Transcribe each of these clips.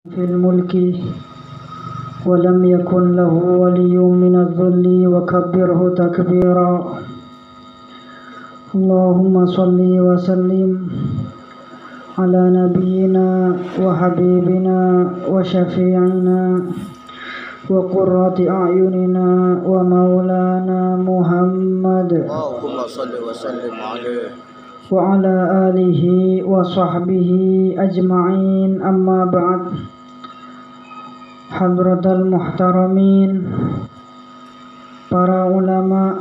في الملك ولم يكن له ولي من الذل وكبره تكبيرا. اللهم صل وسلم على نبينا وحبيبنا وشفيعنا وقرة أعيننا ومولانا محمد اللهم صل وسلم عليه وعلى آله وصحبه أجمعين. أما بعد. Hadratal muhtaramin, para ulama,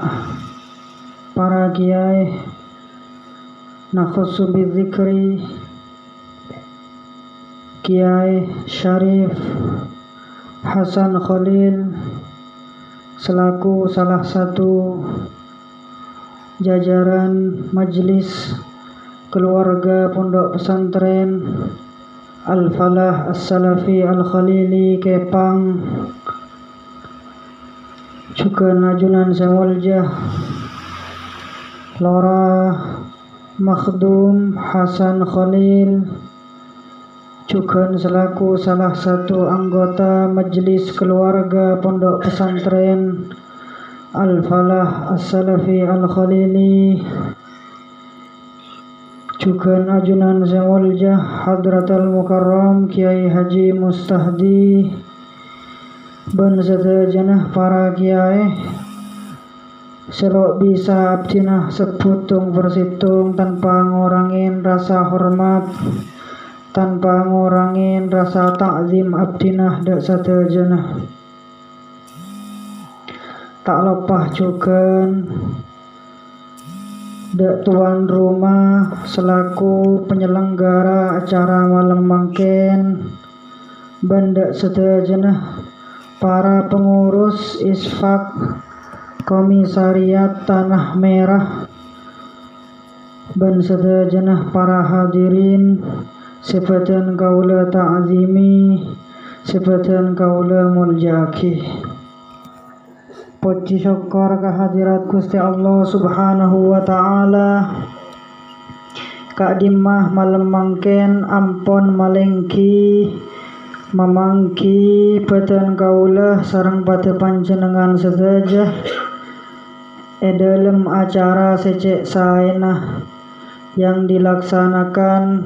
para kiai, nakhussu bidzikri Kiai Syarif Hasan Khalil selaku salah satu jajaran majelis keluarga Pondok Pesantren Al-Falah As-Salafi Al-Khalili Kepang, juga Najunan Sewaljah Lora Makhdum Hasan Khalil, juga selaku salah satu anggota majelis keluarga Pondok Pesantren Al-Falah As-Salafi Al-Khalili, juga Najunan Sewaljah Hadratal Mukarram Kiai Haji Mustahdi ban sedajanah para kiai selok bisa abdinah sebutung bersitung tanpa ngurangin rasa hormat, tanpa ngurangin rasa takzim abdinah dak sedajanah. Tak lepas juga dak tuan rumah selaku penyelenggara acara malam mangken bandak sedajanah para pengurus isfak komisariat Tanah Merah ban sedajanah para hadirin sifatan kaula ta'zimi sifatan kaula muljaki. Puji syukur kehadirat Gusti Allah Subhanahu wa Ta'ala. Kak dimah malam mangken ampon malengki mamangki badan kaulah sareng pada panjenengan sedajah dalam acara secek saenah yang dilaksanakan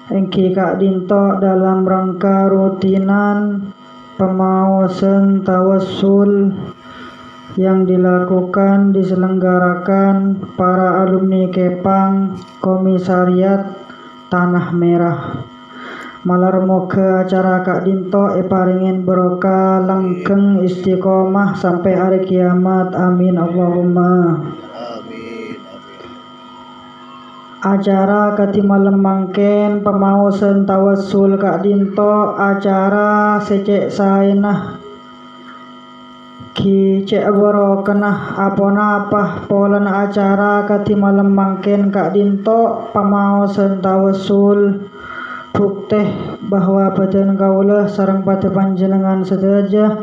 engki Kak Dinto dalam rangka rutinan pemaosan tawassul yang diselenggarakan para alumni Kepang Komisariat Tanah Merah. Malar moga acara Kak Dinto paringin barokah langgeng istiqomah sampai hari kiamat. Amin Allahumma. Acara kati malam mangken pemaosan tawassul Kak Dinto acara secek saenah ki cek barokah apa polan acara kati malam mangken Kak Dinto pemaosan tawassul bukti bahwa badan kaulah sareng pada panjenengan sedajah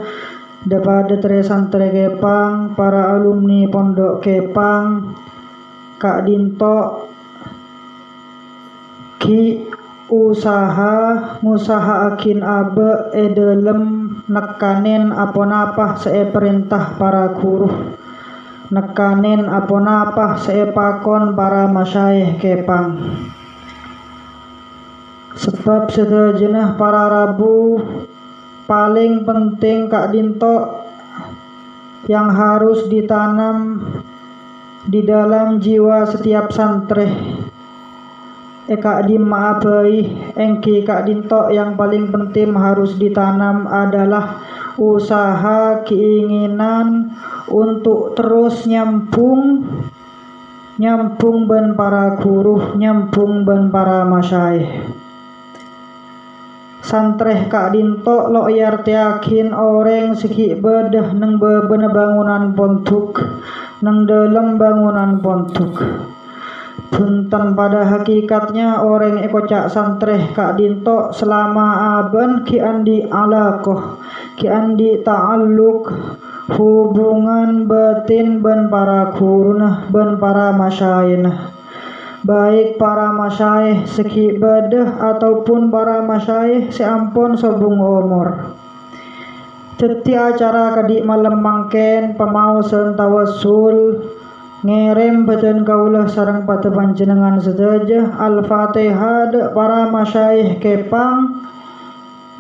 daripada santri Kepang, para alumni Pondok Kepang Kak Dinto ki ngusahaakin abe dalam nekanin apa-apa perintah para guru, nekanin apa-apa pakon para masyayikh Kepang. Sebab sedajenah para rabu paling penting Kak Dinto yang harus ditanam di dalam jiwa setiap santri. Kak Dima abai engki Kak Dinto yang paling penting harus ditanam adalah usaha keinginan untuk terus nyambung ban para guru, nyambung ban para masyayikh. Santreh Kak Dinto lo yartiakin orang siki bedah neng bebena bangunan pondok neng dalam bangunan pondok. Bunten pada hakikatnya orang ekocak santreh Kak Dinto selama aben ki andi alaqoh, ki andi ta'alluq hubungan batin ban para gurunah ban para masyayikh baik para masyaikh seki badah ataupun para masyaikh seampun sobung umur. Teti acara kadi malam mangken pamausan tawassul ngerem beten kaulah sareng pate panjenengan sedaya Al-Fatihah de para masyaikh kepang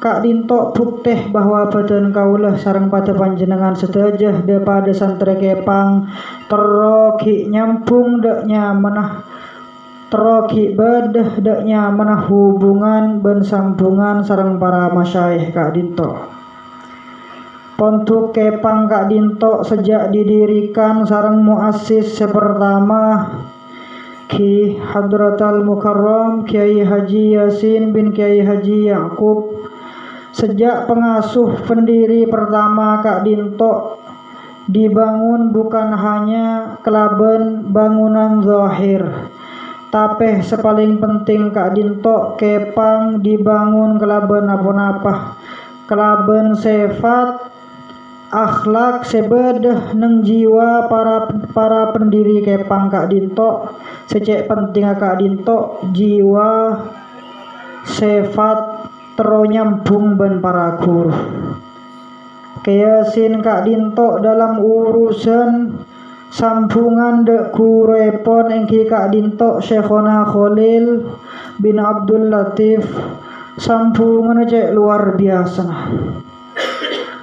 kak dintok bukteh bahwa beten kaulah sareng pate panjenengan sedaya de pada santri kepang teroki nyampung deknya menah teroki bedah deknya menah hubungan ben sambungan sareng para masyaikh kak dintok. Pontuk kepang kak dintok sejak didirikan sareng muassis pertama Ki Hadratal Mukarram Kiai Haji Yasin bin Kiai Haji Yakub. Sejak pengasuh pendiri pertama kak dintok dibangun bukan hanya kelaben bangunan zahir, tapi sepaling penting kak dintok kepang dibangun kelaben apa-apa, kelaben sifat akhlak sebedah neng jiwa para pendiri kepang kak dintok. Secek penting kak dintok jiwa sifat teronyambung ben para guru. Keyasin kak dintok dalam urusan sambungan dek kurepon engki kak dintok Syekhona Khalil bin Abdul Latif sambungan cek luar biasa.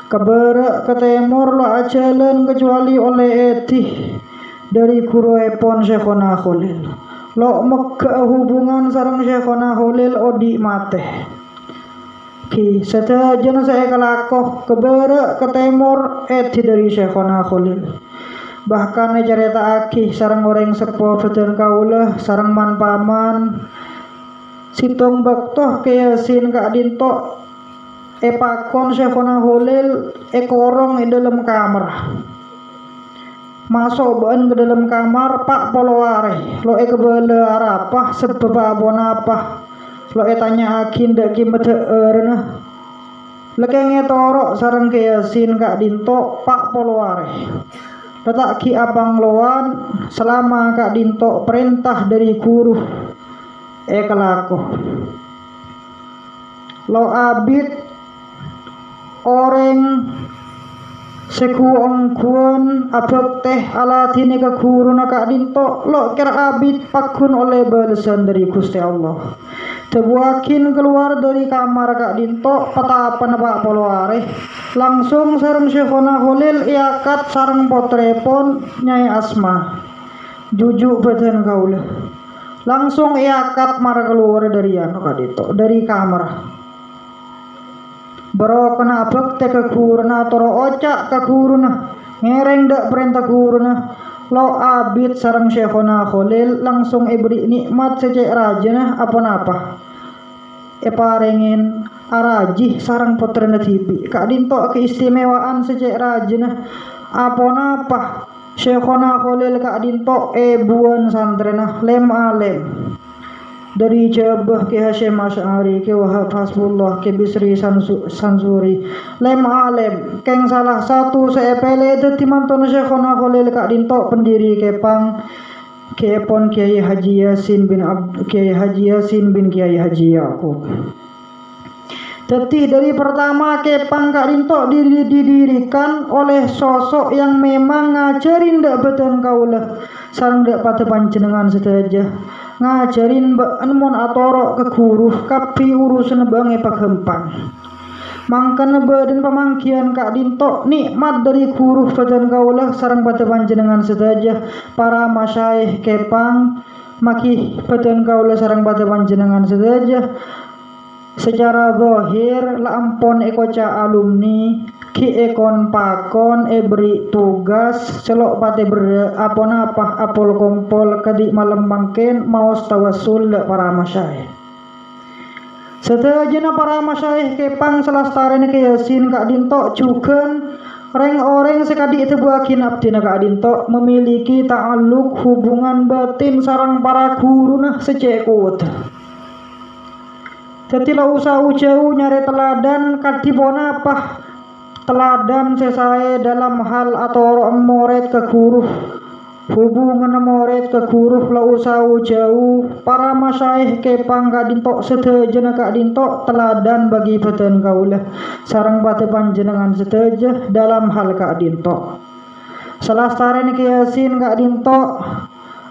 Keberak ke timur lo ajalan kecuali oleh etih dari kurepon Syekhona Khalil. Lo mekah hubungan sareng Syekhona Khalil odi mate. Ki sedajan saya kelakoh keberak ke timur etih dari Syekhona Khalil. Bahkan cerita akih sareng orang sepuh beten kaulah sareng man paman situng baktoh keyasin kak dintok pakon Syekhona Khalil korong di dalam kamar. Masuk ban ke dalam kamar pak poloware. Lo kebela arapah sebab abon apa. Lo tanya akin dak kimet erna. Lekenge torok sareng keyasin kak dintok pak poloware. Letak ki abang loan selama kak dintok perintah dari guru kelako. Lo abid orang sekuongkuan abek teh alatine ke guru kak dintok lo kira abid pakun oleh balasan dari Gusti Allah. Tebuakin keluar dari kamar kak dintok petapan pak polware langsung sareng Syekhona Khalil iakat sareng potrepon Nyai Asma jujuk beten kaula langsung iakat mar keluar dari kak dintok dari kamar. Baro kena abek te ke guruna toro ocak ke guruna ngereng dak perintah guruna lo abid sareng Syekhona Khalil langsung beri nikmat secek rajana apa-apa parengin arajih sareng putrana tibi kak dintok keistimewaan secek rajana apa-apa Syekhona Khalil kak dintok buan santrena lem alem dari Jabah ke Hashim Asy'ari ke Wahab Hasbullah ke Bisri Sansuri lem alem keng salah satu sepele dadi mantun Syekhona Khalil kak dintok pendiri kepang kepon Kiai Haji Yasin bin Kiai Haji Yakub. Jadi dari pertama kepang kak dintok didirikan oleh sosok yang memang ngajarin dak beten kaulah sareng dak pate panjenengan sedaja ngajarin mon atoro ke guru kapi urusan bange pagempang. Mangkana badan pemangkian kak dintok nikmat dari guru beten kaulah sareng pate panjenengan sedaja para masyaikh kepang maki beten kaulah sareng pate panjenengan sedaja. Secara zahir lampon ekoca alumni ki ekon pakon beri tugas celok pate apon-apa apol kompol kadi malam mangken maos tawassul para masyayikh. Sedajana para masyayikh kepang selastaren ke Yasin kak dintok juken reng-oreng sekadi tebuakin abdina kak dintok memiliki ta'alluq hubungan batin sareng para guruna secek kuat. Jadi lah usah jauh nyari teladan kadipona apa teladan sesae dalam hal atau murid ke guru hubungan moret ke kuruh la usau jauh para masyaikh kepang ka dinto sedejena ka dinto teladan bagi badan kaulah sareng pate panjenengan sedeje dalam hal ka dinto salastaren Yasin ka dinto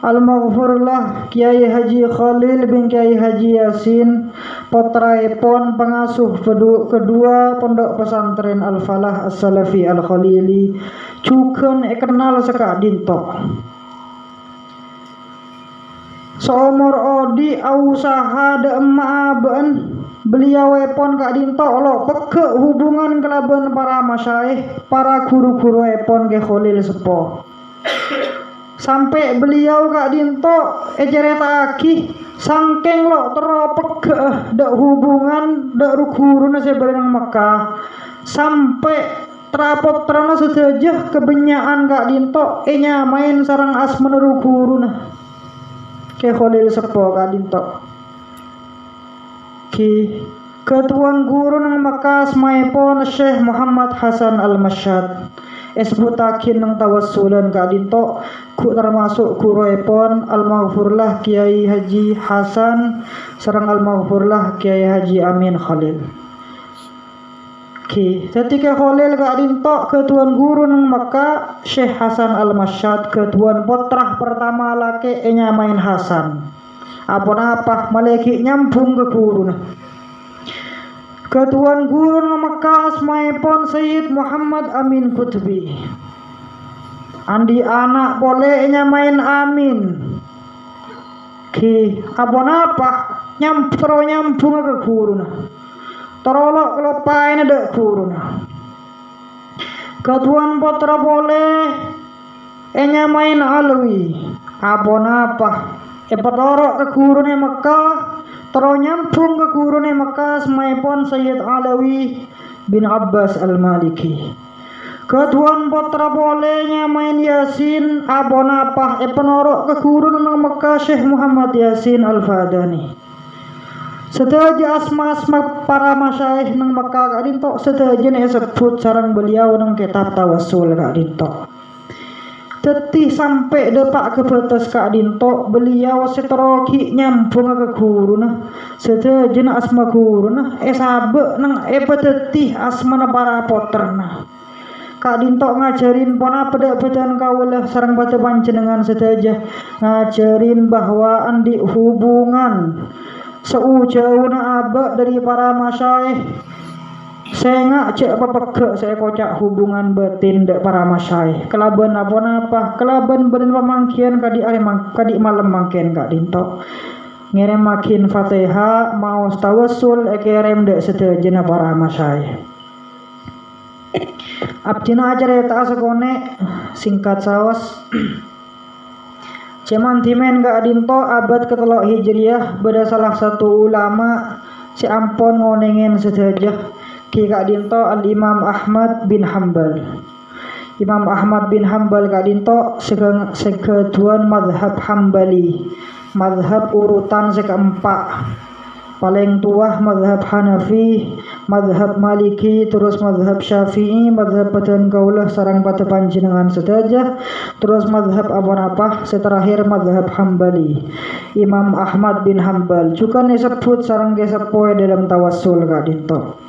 Al-Maghfurlah Kiai Haji Khalil bin Kiai Haji Yasin putraipun pengasuh kedua pondok pesantren Al-Falah As-Salafi Al-Khalili cukeun kenal seka dinto seumur odi ausaha de emaabeun beliau epon ka dinto lo peke hubungan kelaban para masyaikh para guru-guru epon ke Khalil sepo sampai beliau kak dinto cerita aki sangking lo teropek dak hubungan dak guruna sebenarnya Mekah sampai terapot terana sedejah kebenyaan kak dinto main sarang asman guruna ke Khalil sepo kak dinto ki ketuan guru nang Mekah semaipun Syekh Muhammad Hasan Al-Masyad esbutakin nang tawassulan ka dinto ku termasuk guruipun Al-Maghfurlah Kiai Haji Hasan sareng Al-Maghfurlah Kiai Haji Amin Khalil ki ketika Khalil ka dinto ketuan guru nang Mekah Syekh Hasan Al-Masyad ketuan putrah pertama laki main Hasan apa maleki nyambung ke guruna ketuan guru nang Mekah asmaipun Sayyid Muhammad Amin Qutbi andi anak boleh main Amin ki apa nyambung ke guruna terolok kelopain dek guruna ketuan putra boleh main Alwi apa pedorok ke gurune Mekah terus nyambung ke gurune Mekah semaipun Sayyid Alawi bin Abbas Al-Maliki ketuan putra bolehnya main Yasin abonapah penorok ke gurune nang Mekah Syekh Muhammad Yasin Al-Fadani sedaja asma-asma para masyaikh nang Mekah kak dinto sedaja sebut sarang beliau nang kitab tawassul kak dinto tetih sampai depak ke batas kak dinto beliau seteroki nyambung ke guruna sedejena asma guruna sabe nang tetih asmana para poterna kak dinto ngajarin pona pedak-pedan kaulah sareng batu panjenengan sedaja ngajarin bahwa andi hubungan seujauhna abak dari para masyaikh saya ngajak apa saya kocak hubungan batin dek para masyayikh kelaban apa kelaban beren pemangkian kadi malam mangkian kak dinto ngerem makin Fatihah mau tawassul ekerem dek sedejena para masyayikh abdina acara tak sekone singkat sawas ceman timen kak dinto abad ketelok hijriyah beda salah satu ulama si ampon ngonengin sedejah ki kak dinto Al-Imam Ahmad bin Hanbal Imam Ahmad bin Hanbal kak dinto sekeduan madhab Hambali madhab urutan sekeempat paling tua madhab Hanafi madhab Maliki terus madhab Syafi'i madhab badan kaulah sarang pada panjenengan sedaja terus madhab apa seterakhir madhab Hambali Imam Ahmad bin Hanbal juga disebut sarang kesepoe dalam tawassul kak dinto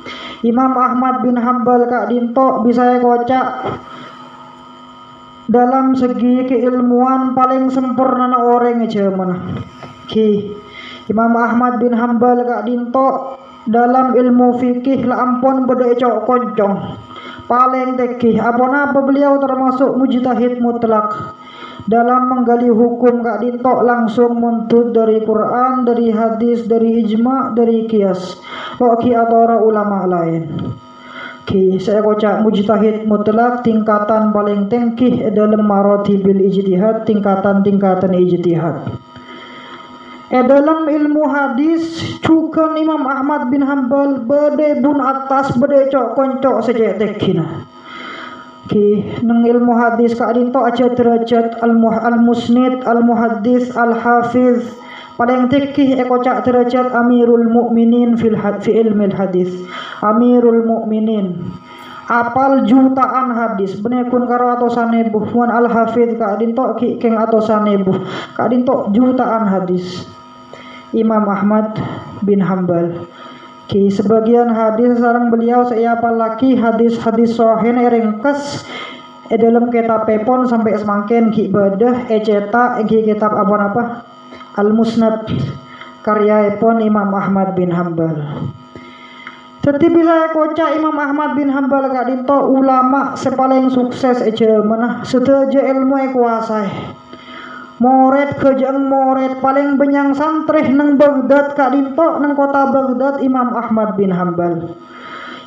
Imam Ahmad bin Hanbal kak dinto bisa kocak dalam segi keilmuan paling sempurna na orang zaman ki Imam Ahmad bin Hanbal kak dinto dalam ilmu fikih la ampun beda cok koncong paling tekih apa beliau termasuk mujtahid mutlak dalam menggali hukum kak dinto langsung muntut dari Quran dari hadis dari ijma dari qiyas ki atau ulama lain ki saya kocak mujtahid mutlak tingkatan paling tinggi dalam maratibil ijtihad tingkatan ijtihad dalam ilmu hadis juga Imam Ahmad bin Hanbal bede bun atas bede cok koncok sejak tekina ki nang ilmu hadis kak dinto aja derajat al-musnid al-muhaddis al-hafiz paling tinggi kocak derajat Amirul Mukminin fi ilmil hadis Amirul Mukminin apal jutaan hadis benekun karo atosane buh wan al hafid ka dinto ki keng atosane buh ka dinto jutaan hadis. Imam Ahmad bin Hambal ki sebagian hadis sareng beliau saya apalaki hadis-hadis sahih ringkes dalam kitab pepon sampai semangken ki ibadah cetak ki kitab apa Al Musnad karya epon Imam Ahmad bin Hambal. Jadi bisa kocak Imam Ahmad bin Hambal kak dinto ulama sepaling sukses mana seteja ilmu kuasai. Moret kejang moret paling benyang santrih nang Baghdad kak dinto nang kota Baghdad Imam Ahmad bin Hambal.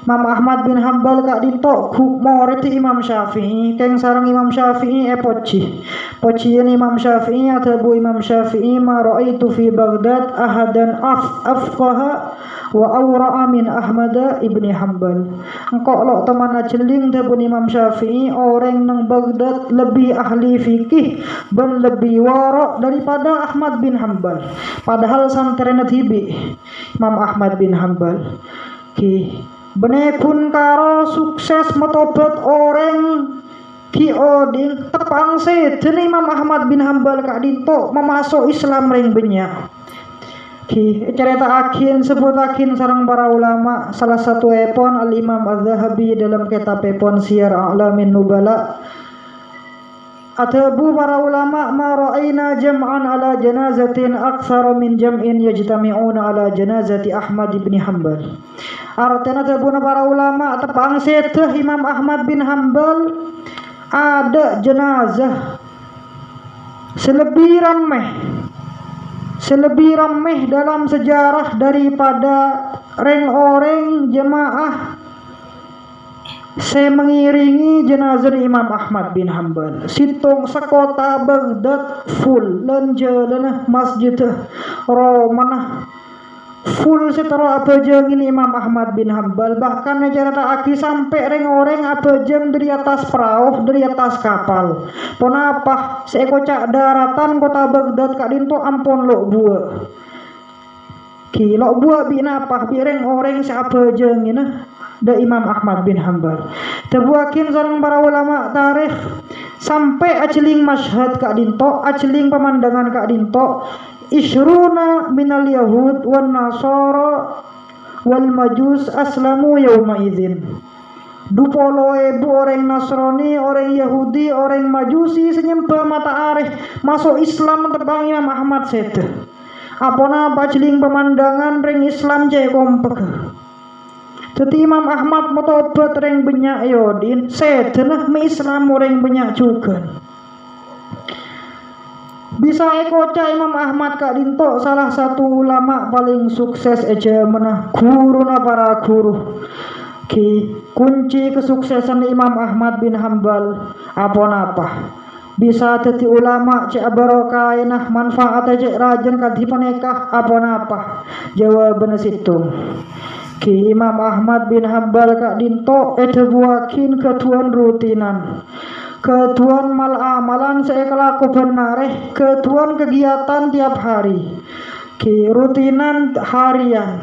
Imam Ahmad bin Hambal kak dinto moret Imam Syafi'i keng sarang Imam Syafi'i pocian Imam Syafi'i atau bu Imam Syafi'i ma ra'aitu fi Baghdad ahadan afqaha wa awra'a min Ahmad ibni Hambal. Engkau lo teman ajeling tebun Imam Syafi'i orang nang Baghdad lebih ahli fikih dan lebih wara' daripada Ahmad bin Hambal. Padahal santrena tibi Imam Ahmad bin Hambal ki benekun karo sukses metobat orang ki oding tepang sedene Imam Ahmad bin Hambal kak dinto memasuk Islam ring banyak ki cerita akin sebut akin sarang para ulama salah satu epon Al Imam Az-Zahabi dalam kitab epon Siyar A'lamin Nubala atabu para ulama ma ra'ayna jam'an ala janazatin aktsara min jam'in yajtami'una ala janazati Ahmad bin Hambal. Artinya tabuna para ulama tepang seteh Imam Ahmad bin Hambal ada jenazah selebih rameh dalam sejarah daripada orang jemaah saya mengiringi jenazah Imam Ahmad bin Hambal. Situng sekota Baghdad full dan jalan masjid Romanah full setara apa jeng ini Imam Ahmad bin Hambal. Bahkan cerita aki sampai orang apa jeng dari atas perahu dari atas kapal. Ponapa seekocak daratan kota Baghdad kak dinto ampun lo buah. Kilo buah binapa bireng orang siapa jeng ini da Imam Ahmad bin Hambal. Terbuakin seorang para ulama tarikh sampai aceling masyhad kak dinto aceling pemandangan kak dinto ishruna minal yahud wan nasara wal majus aslamu yauma idzin. 20.000 orang Nasrani, orang Yahudi, orang Majusi senyembah mata arih masuk Islam terbang Imam Ahmad sete. Apona baceling pemandangan ring Islam jaya kompak. Jadi Imam Ahmad motobat ring banyak yodin sete nah me Islam orang banyak juga. Bisa ekoca Imam Ahmad kak dinto salah satu ulama paling sukses aja menah guruna para guru ki kunci kesuksesan Imam Ahmad bin Hambal apa bisa jadi ulama cek barokah nah manfaat aja rajin kadi panekah apa jawaban situ ki Imam Ahmad bin Hambal kak dinto buakin ketuan rutinan ketuan mal amalan seekelaku benareh ketuan kegiatan tiap hari ki rutinan harian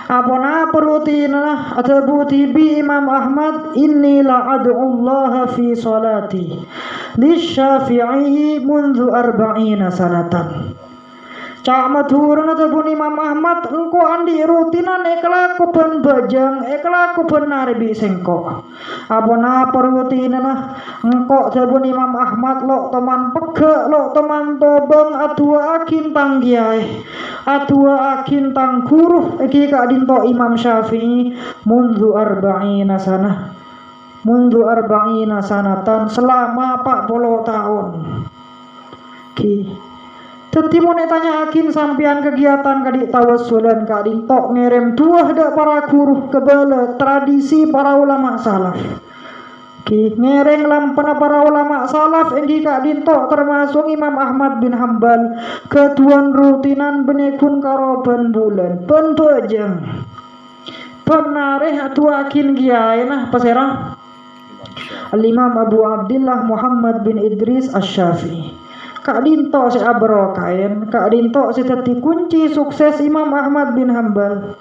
apona perutinan atau butibi Imam Ahmad inilah ad'ullah fi salati lisyafi'i mundu 40 sanatan. Cak maturun ataupun Imam Ahmad engko andi rutinan ekelaku ben bajang ekelaku ben narebi sengko apona perutinan engko ataupun Imam Ahmad lo teman pege lo teman tobong atua akin tanggiai atua akin tang guru iki kak dinto Imam Syafi'i mundu 40 sanah mundu 40 sanatan selama 40 tahun ki Teti mau tanya akin sampian kegiatan kadik tawassulan kak dintok ngerem tuah dak para guru kebala tradisi para ulama salaf. Ki ngereng lampana para ulama salaf enggi kak dintok termasuk Imam Ahmad bin Hambal ketuan rutinan benekun karo ben bulan ben bajang. Penareh atu akin giai nah pasera. Al-Imam Abu Abdillah Muhammad bin Idris Asy-Syafi'i. Kak dinto si abrokain, kak dinto si teti kunci sukses Imam Ahmad bin Hambal.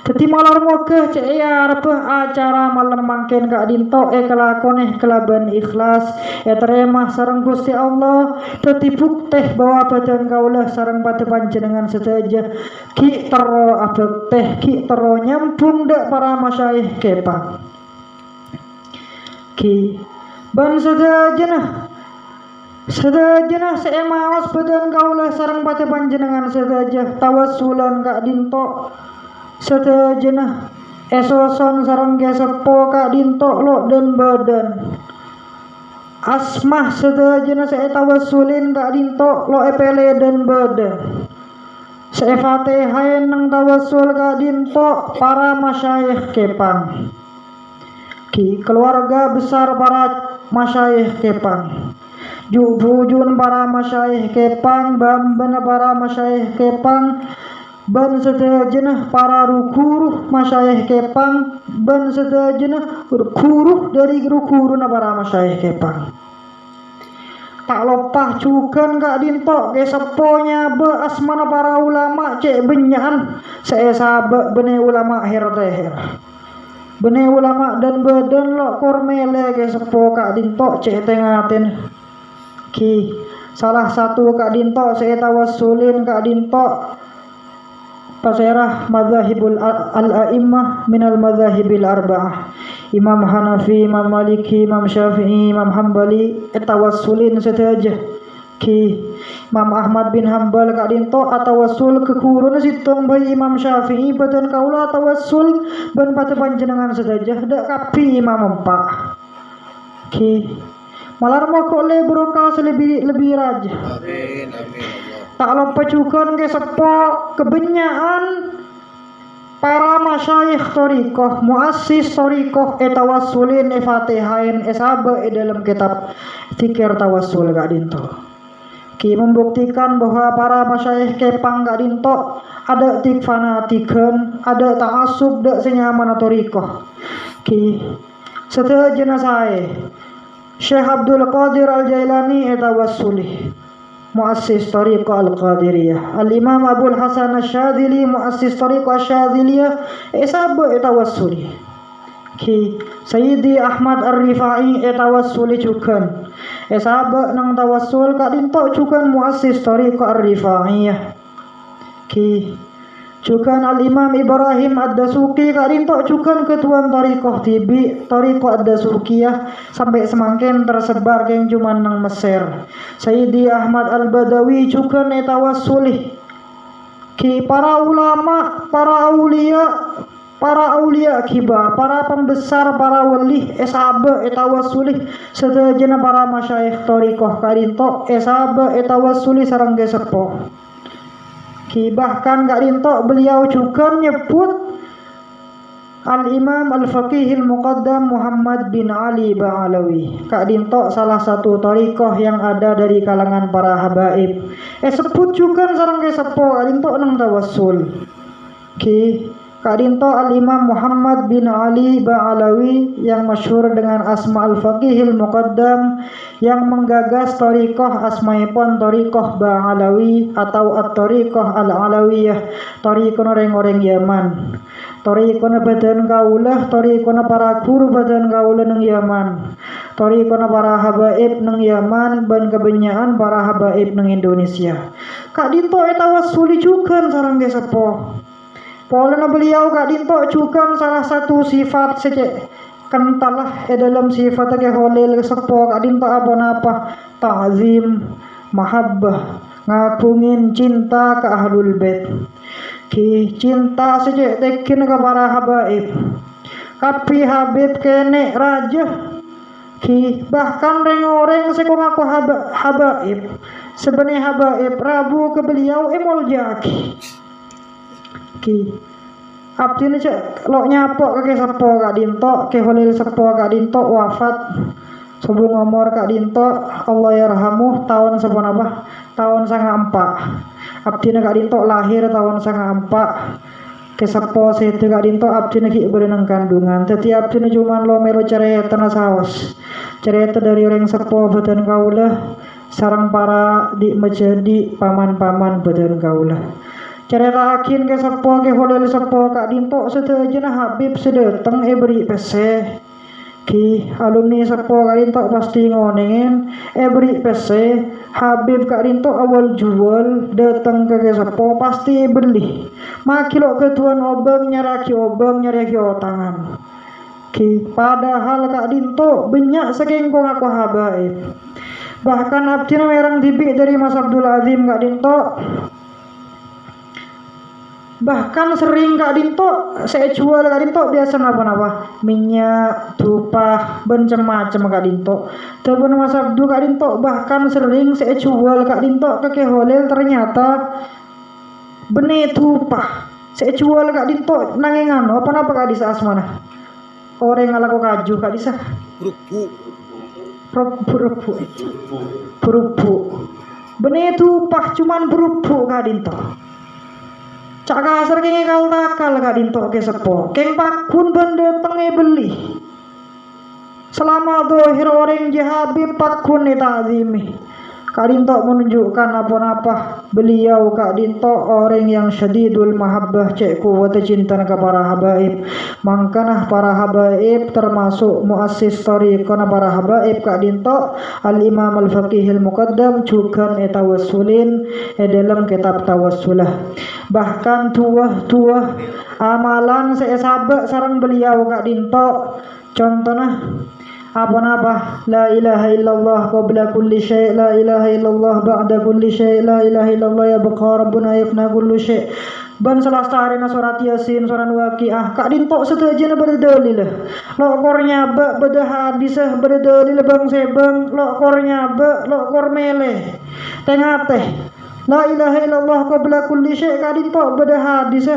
Teti malar moga cek ya acara malam mangken kak dinto kelakone kelaban ikhlas teremah sareng Gusti Allah teti bukteh bahwa badan kaulah sareng pada panjenengan sedaja ki tero abek ki tero nyambung dak para masyayikh kepang ki ban sedajana seemaos badan kaulah sareng pada panjenengan sedaja tawassulan kak dinto sedajana esoson sareng gesepo kak dinto lo dan badan asmah sedajana saya tawassulin kak dinto lo epele dan badan saya fatihain nang tawassul kak dinto para masyayikh kepang ki keluarga besar para masyayikh kepang jubujun para masyayikh kepang bambana para masyayikh kepang ban sedajana para rukuruh masyayikh kepang ban sedajana rukuruh dari rukuruna para masyayikh kepang tak lupa cukan kak dinto ke seponya be asmana para ulama cek benyaan saya sahabat bene ulama herteher bene ulama dan badan lo kormele ke sepo kak dinto cek tengatin ki salah satu kak dinto saya tawassulin kak dinto paserah madzhabul al-a'immah minal madzahibil arba'ah Imam Hanafi, Imam Maliki, Imam Syafi'i, Imam Hambali tawassulin sedaja ki Imam Ahmad bin Hambal kak dinto atawassul ke kurun situng bayi Imam Syafi'i badan kaula tawassul ban pada panjenengan sedaja dak kapi Imam empak ki malar moko le berkah lebih raja Amin amin Allah. tak lupa juga ke sepo kebenyaan para masyayikh thariqah muassis thariqah tawassulin fatihain sahabat dalam kitab zikir tawassul gak dinto ki membuktikan bahwa para masyayikh kepang gak dinto ada tik fanatikan ada ta'assub dak senyaman thariqah ki sedajana sae Syekh Abdul Qadir Al-Jailani tawassuli muassis tariqah al-qadiriyah al-imam Abul Hasan Asy-Syadzili muassis tariqah Asy-Syadziliyah sahabat tawassuli ki Sayyidi Ahmad Ar-Rifai tawassuli cukan sahabat nang tawassul kak dinto cukan muassis tariqah Ar-Rifaiyah ki cukan al-imam Ibrahim Ad-Dasuqi kak dinto cukan ketuan tariqah tibi tariqah Ad-Dasuqiyah sampai semangkin tersebar keng cuman nang Mesir Sayyidi Ahmad Al-Badawi cukan tawassuli ki para ulama para aulia kibar para pembesar para wali sahabat tawassuli sedajana para masyayikh tariqah kak dinto sahabat tawassuli sareng gesepo ki bahkan gak dinto beliau juga nyebut Al-Imam Al-Faqihil Muqaddam Muhammad bin Ali Ba'alawi kak dinto salah satu tariqah yang ada dari kalangan para habaib sebut juga sareng ke sepo kak dinto nang tawassul ki kak dinto Al-Imam Muhammad bin Ali Ba'alawi yang masyhur dengan asma Al-Faqihil Muqaddam yang menggagas tariqah asmaipun tariqah Ba'alawi atau at-tariqah al-alawiyah tariqah orang-orang Yaman tariqah badan kaulah tariqah para guru badan kaulah nang Yaman tariqah para habaib nang Yaman ban kebenyaan para habaib nang Indonesia kak dinto tawassuli juga sareng sepo polana beliau kak dinto juga salah satu sifat secek kentalah dalam sifat ke holil sepo kak dinto apa ta'zim mahabbah ngagungin cinta ke ahlul bait ki cinta secek tekin ke para habaib kapi habib kene raja ki bahkan reng-oreng seko ngaku habaib sebenarnya habaib rabu ke beliau emol jaki ki abdi ni cek lo nyapok ke sepo kak dinto ke holil sepo kak dinto wafat sebelum umur kak dinto Allah yarhamuh tahun sepon apa tahun 94 abdi kak dinto lahir tahun 94 ke sepo sete kak dinto abdi ki berenang kandungan teti abdi cuman lo melo cerita nasaos cerita dari orang sepo badan kaulah sarang para di menjadi paman-paman badan kaulah ceritakin ke sepo ke holel sepo kak dinto setajana Habib sedeteng beri pese ki alumni sepo kak dinto pasti ngonengin beri pese Habib kak dinto awal jual datang ke sepo pasti beli makilo ketuan obeng nyaraki otangan ki padahal kak dinto banyak sekengkong aku habaib bahkan abdina merang dibik dari Mas Abdul Azim kak dinto bahkan sering kak dinto saya jual kak dinto biasa napa-napa minyak tupah macam-macam kak dinto temen Mas Abdul kak dinto bahkan sering saya jual kak dinto ke keholel ternyata benih tupah saya jual kak dinto nangengan apa-napa kak disa asmana orang ngalaku kaju kak disa berupu benih tupah cuman berupu kak dinto cak kasar kenge kau takal kak dinto ke sepo keng pakun benda tenge beli selama dohir orang jahabib pakun ni ta'zimi kak dinto menunjukkan apa-apa beliau kak dinto orang yang syadidul mahabbah cek kuwata cinta ke para habaib mangkanah para habaib termasuk muassis tariqana para habaib kak dinto al-imam al-faqihil muqaddam cukan tawassulin dalam kitab tawassulah bahkan tuah amalan saya sabak sarang beliau kak dinto contohnya apa-apa la ilaha illallah qabla kulli syai' la ilaha illallah ba'da kulli syai' la ilaha illallah ya baqa rabbuna yafna kulli syai' ban selastarina surat yasin surat waqiah kak dinto setajana berdalil lokornya ba beda hadis berdalil bang sebang lokornya ba lokor mele tengah teh la ilaha illallah qabla kulli syai' kak dinto beda hadis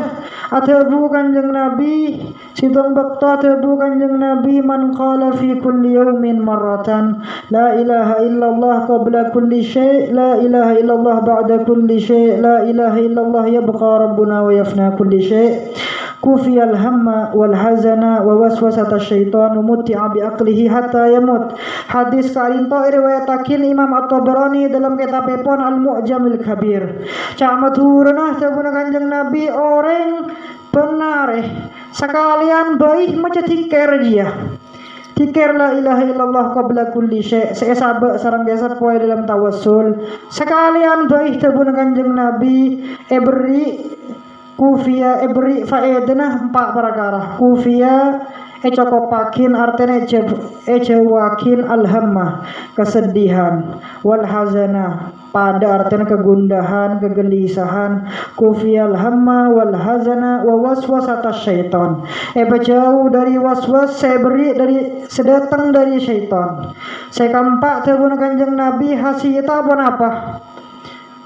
atabu kanjeng nabi sidang bakta atabu kanjeng nabi man qala fi kulli yawmin marratan la ilaha illallah qabla kulli syai' la ilaha illallah ba'da kulli syai' la ilaha illallah yabqa rabbuna wa yafna kulli syai' kufiyal hamma wal hazana wa waswasata syaitan muti'a bi aqlihi hatta yamut hadis karinto riwayatakin Imam At-Tabarani dalam kitab Epon Al-Mu'jamil Kabir cak maturna sabuna kanjeng nabi orang benar sekalian baik macam tikir dia tikir la ilaha illallah qabla kulli syai' saya sabak sarang biasa poe dalam tawassul sekalian baik sabuna kanjeng nabi beri kufia beri faedana 4 perkara kufia cokopakin artinya wakin alhamma kesedihan wal hazana pada artinya kegundahan kegelisahan kufiyal hamma wal hazana wa waswasata syaitan jauh dari waswas saya beri dari sedatang dari syaitan saya kampak tabun kanjeng nabi hasita apa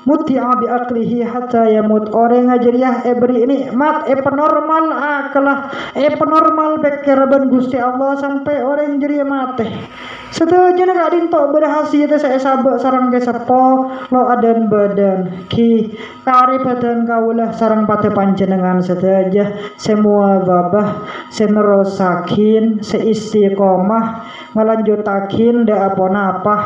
muti'a bi aqlihi hatta yamut orang ngajariah beri nikmat penormal akalah penormal bekeraban Gusti Allah sampai orang jadi mati setuju kak dinto berhasil saya sabak sarang ke sepo lo adan badan ki kari badan kaulah sarang pate panjenengan setuju semua babah senerosakin seistiqomah ngelanjutakin da apa-apa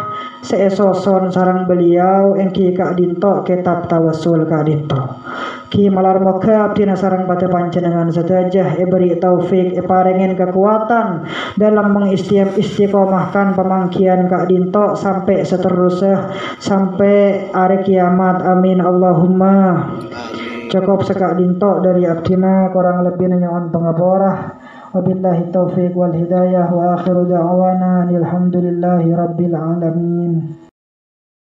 seesoson sarang beliau engki kak dinto kitab tawassul kak dinto ki malar moga abdina sarang pate panjenengan setuju beri taufik paringin kekuatan dalam mengistiqomahkan pemangkian kak dinto sampai seterusnya sampai hari kiamat amin Allahumma cukup sekak dinto dari abdina kurang lebih nyaon pengaborah wabillahi taufiq wal hidayah wa akhiru da'wana alhamdulillahi rabbil alamin.